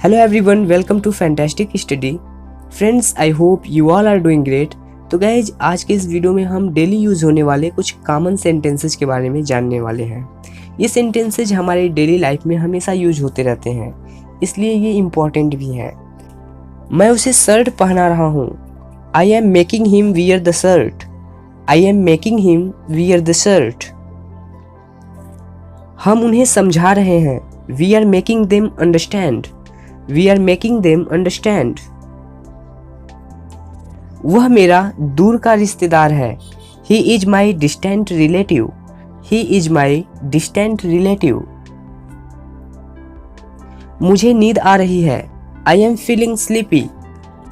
Hello everyone, welcome to Fantastic Study. Friends, I hope you all are doing great. तो guys आज के इस video में हम डेली यूज़ होने वाले कुछ कॉमन सेंटेंसेस के बारे में जानने वाले हैं। ये सेंटेंसेज हमारे डेली लाइफ में हमेशा यूज होते रहते हैं, इसलिए ये इम्पॉर्टेंट भी है। मैं उसे शर्ट पहना रहा हूँ। I am making him wear the shirt. I am making him wear the shirt. हम उन्हें समझा रहे हैं। We are making them understand. We are making them understand. वह मेरा दूर का रिश्तेदार है। He is my distant relative. He is my distant relative. मुझे नींद आ रही है। I am feeling sleepy.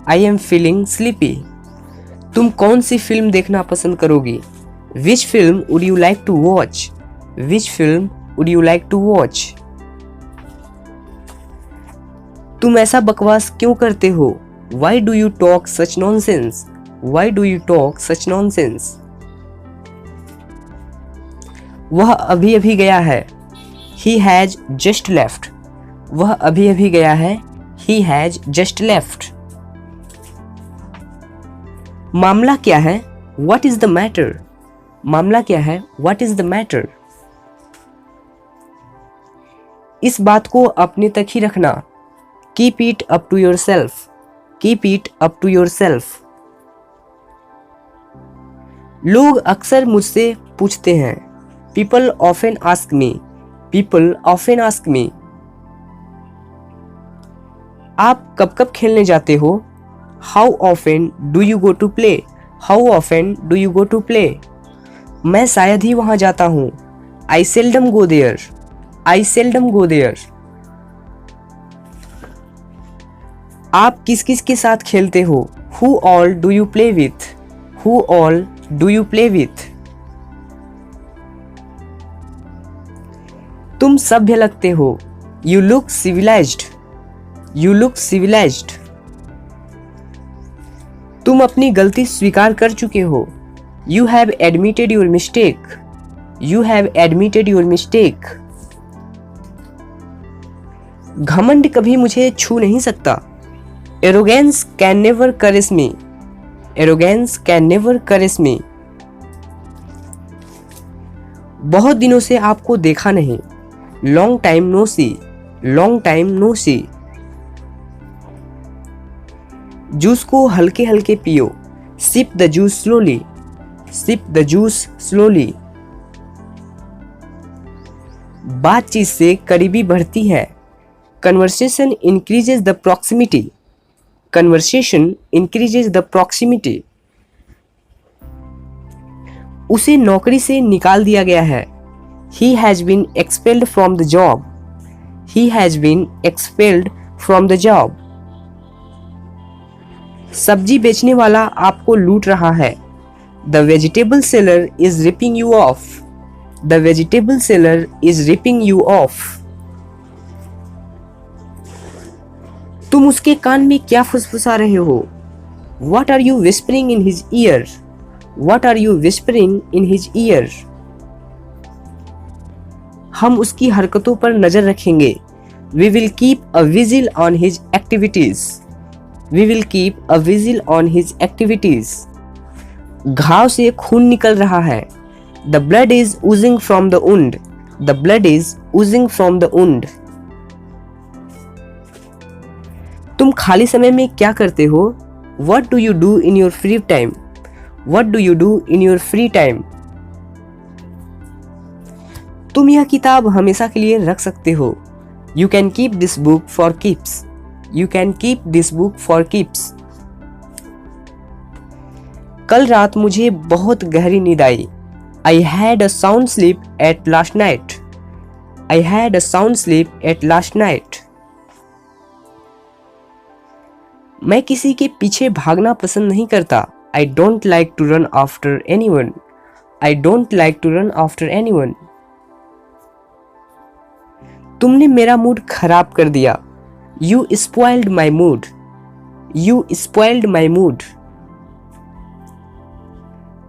I am feeling sleepy. तुम कौन सी फिल्म देखना पसंद करोगी? विच film would you like to watch? Which film would you like to watch? तुम ऐसा बकवास क्यों करते हो? Why do you talk such nonsense? Why do you talk such nonsense? वह अभी अभी गया है। He has just left. वह अभी अभी गया है। He has just left. मामला क्या है? What is the matter? मामला क्या है? What is the matter? इस बात को अपने तक ही रखना। Keep it up to yourself. Keep it up to yourself. लोग अक्सर मुझसे पूछते हैं। People often ask me. People often ask me. आप कब कब खेलने जाते हो? How often do you go to play? How often do you go to play? मैं शायद ही वहां जाता हूं। I seldom go there. I seldom go there. आप किस किस के साथ खेलते हो? Who all do you play with? Who all do you play with? तुम सभ्य लगते हो। You look civilized. You look civilized. तुम अपनी गलती स्वीकार कर चुके हो। You have admitted your mistake. You have admitted your mistake. घमंड कभी मुझे छू नहीं सकता। Arrogance can never caress me. Arrogance can never caress me. बहुत दिनों से आपको देखा नहीं। Long time no see. Long time no see. Juice को हल्के हल्के पियो। Sip the juice slowly. Sip the juice slowly. बातचीत से करीबी बढ़ती है। Conversation increases the proximity. Conversation increases the proximity. उसे नौकरी से निकाल दिया गया है। He has been expelled from the job. He has been expelled from the job. सब्जी बेचने वाला आपको लूट रहा है। The vegetable seller is ripping you off. The vegetable seller is ripping you off. तुम उसके कान में क्या फुसफुसा रहे हो? What are you whispering in his ear? What are you whispering in his ear? हम उसकी हरकतों पर नजर रखेंगे। We will keep a vigil on his activities. We will keep a vigil on his activities. घाव से खून निकल रहा है। The blood is oozing from the wound. The blood is oozing from the wound. तुम खाली समय में क्या करते हो? What do you do in your free time? What do you do in your free time? तुम यह किताब हमेशा के लिए रख सकते हो। You can keep this book for keeps. You can keep this book for keeps. कल रात मुझे बहुत गहरी नींद आई। I had a sound sleep at last night. I had a sound sleep at last night. मैं किसी के पीछे भागना पसंद नहीं करता। I don't like to run after anyone. I don't like to run after anyone. तुमने मेरा मूड खराब कर दिया। You spoiled my mood. You spoiled my mood.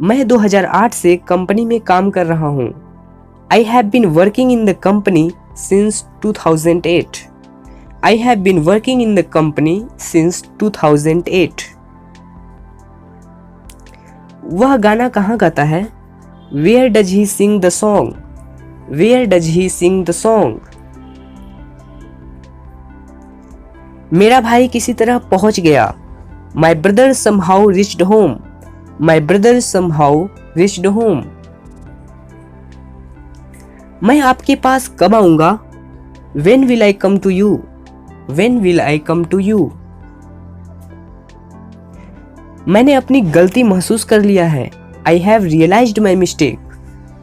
मैं 2008 से कंपनी में काम कर रहा हूँ। I have been working in the company since 2008. I have been working in the company since 2008. वह गाना कहाँ गाता है? Where does he sing the song? Where does he sing the song? मेरा भाई किसी तरह पहुंच गया. My brother somehow reached home. My brother somehow reached home. मैं आपके पास कब आऊंगा? When will I come to you? When will I come to you? मैंने अपनी गलती महसूस कर लिया है. I have realized my mistake.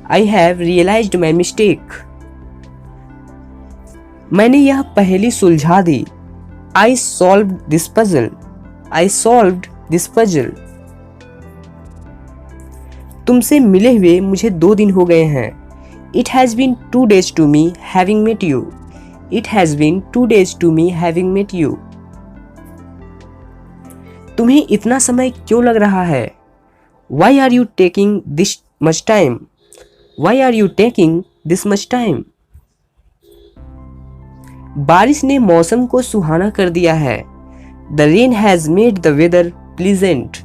I have realized my mistake. मैंने यह पहेली सुलझा दी. I solved this puzzle. I solved this puzzle. तुमसे मिले हुए मुझे 2 दिन हो गए हैं. It has been 2 days to me having met you. It has been 2 days to me having met you. तुम्हें इतना समय क्यों लग रहा है? Why are you taking this much time? Why are you taking this much time? बारिश ने मौसम को सुहाना कर दिया है. The rain has made the weather pleasant.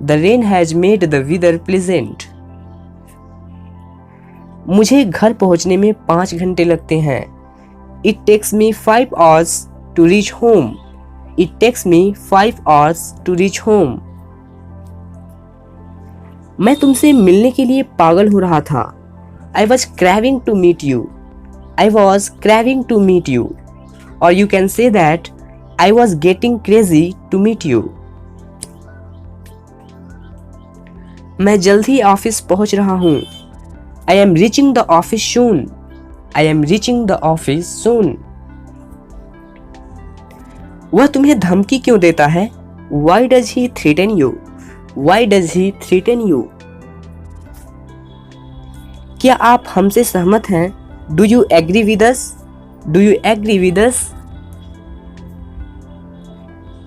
The rain has made the weather pleasant. मुझे घर पहुंचने में 5 घंटे लगते हैं. It takes me 5 hours to reach home. It takes me 5 hours to reach home. मैं तुमसे मिलने के लिए पागल हो रहा था. I was craving to meet you. I was craving to meet you. Or you can say that I was getting crazy to meet you. मैं जल्द ही ऑफिस पहुंच रहा हूं. I am reaching the office soon. I am reaching the office soon. वह तुम्हें धमकी क्यों देता है? Why does he threaten you? Why does he threaten you? क्या आप हमसे सहमत हैं? Do you agree with us? Do you agree with us?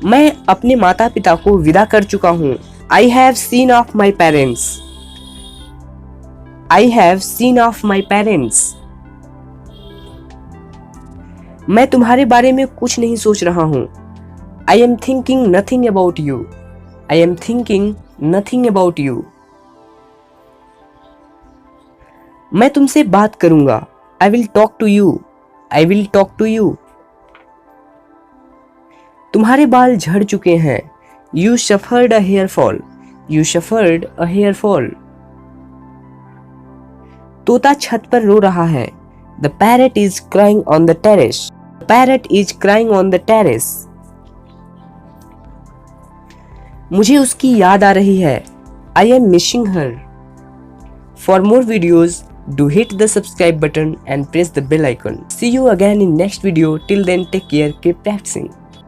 मैं अपने माता पिता को विदा कर चुका हूं. I have seen off my parents. I have seen off my parents. मैं तुम्हारे बारे में कुछ नहीं सोच रहा हूं. I am thinking nothing about you. I am thinking nothing about you. मैं तुमसे बात करूंगा. I will talk to you. I will talk to you. तुम्हारे बाल झड़ चुके हैं. You suffered a hair fall. You suffered a hair fall. तोता छत पर रो रहा है. The parrot is crying on the terrace. The parrot is crying on the terrace. मुझे उसकी याद आ रही है. I am missing her. For more videos, do hit the subscribe button and press the bell icon. See you again in next video. Till then, take care. Keep practicing.